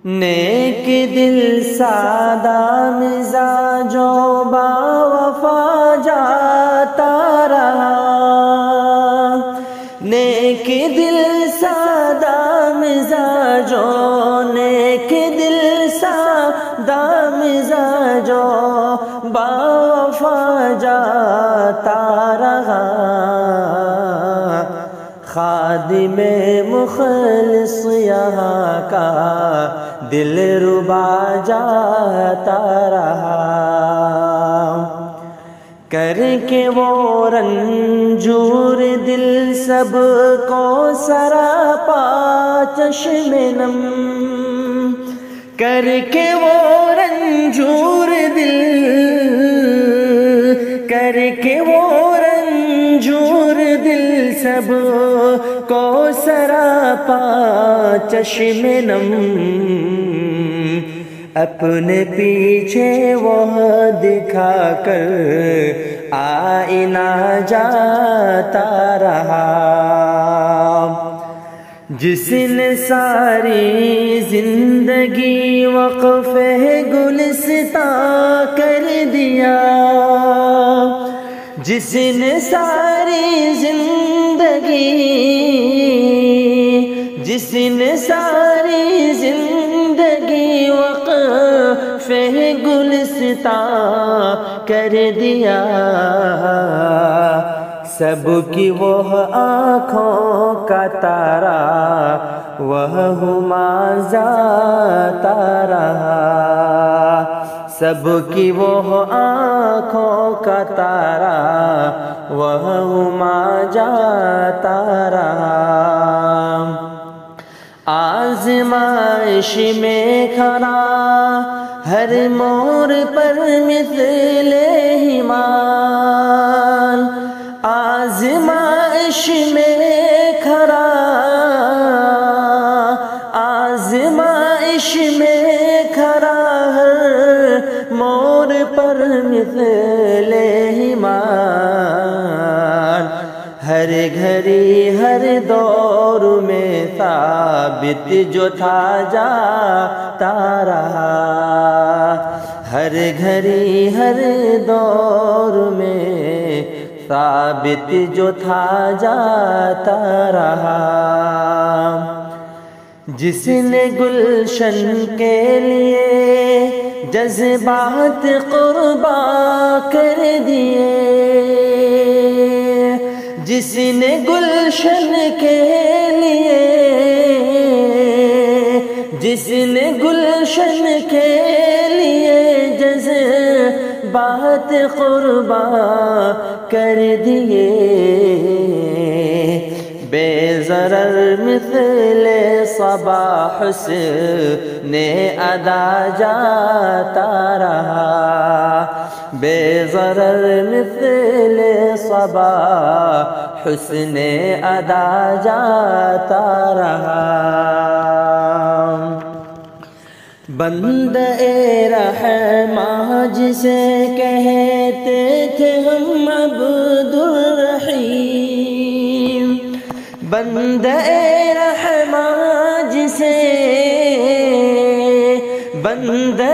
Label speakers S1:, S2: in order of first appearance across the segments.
S1: نیک دل سادہ مزاجوں با وفا جاتا رہا، نیک دل سادہ مزاجوں، نیک دل سادہ مزاجوں با وفا جاتا رہا، خادم مخلص یہاں کا دل ربا جاتا رہا، کر کے وہ رنجور دل سب کو سراپا چشم نم، کر کے وہ رنجور دل، کر کے وہ رنجور دل سب کو سراپا چشم نم، اپنے پیچھے وہ دکھا کر آئینہ جاتا رہا، جس نے ساری زندگی وقف گلستاں کر دیا، جس نے ساری زندگی، جس نے ساری زندگی وقف گلستاں کر دیا، سب کی وہ آنکھوں کا تارا وہ ہما ذاتا رہا، سب کی وہ آنکھوں کا تارا وہ ہما جاتا رہا، آزمائش میں کھڑا ہر موڑ پر مثل ہمال، آزمائش میں کھڑا، آزمائش میں کھڑا ہر موڑ پر مثل ہمال، ہر گھڑی ہر دور میں ثابت جو تھا جاتا رہا، ہر گھڑی ہر دور میں ثابت جو تھا جاتا رہا، جس نے گلشن کے لیے جذبات قربان کر دیے، جس نے گلشن کے لیے، جس نے گلشن کے لیے جذبات قربان کر دیے، بے ضرر مثل صبا حسن ادا جاتا رہا، بے ضرر مثل صبا حسن ادا جاتا رہا، بندہ رحماں جسے کہتے تھے ہم عبد الرحیم، بندہ رحماں جسے، بندہ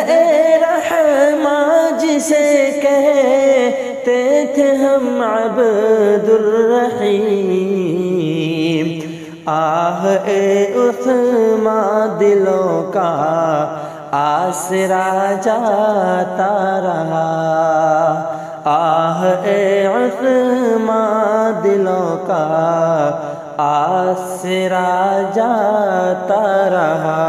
S1: رحماں جسے کہتے تھے ہم عبد الرحیم، آہ اے عثمان دلوں کا آسرا جاتا رہا، آہ اے عثمان دلوں کا آسرا جاتا رہا۔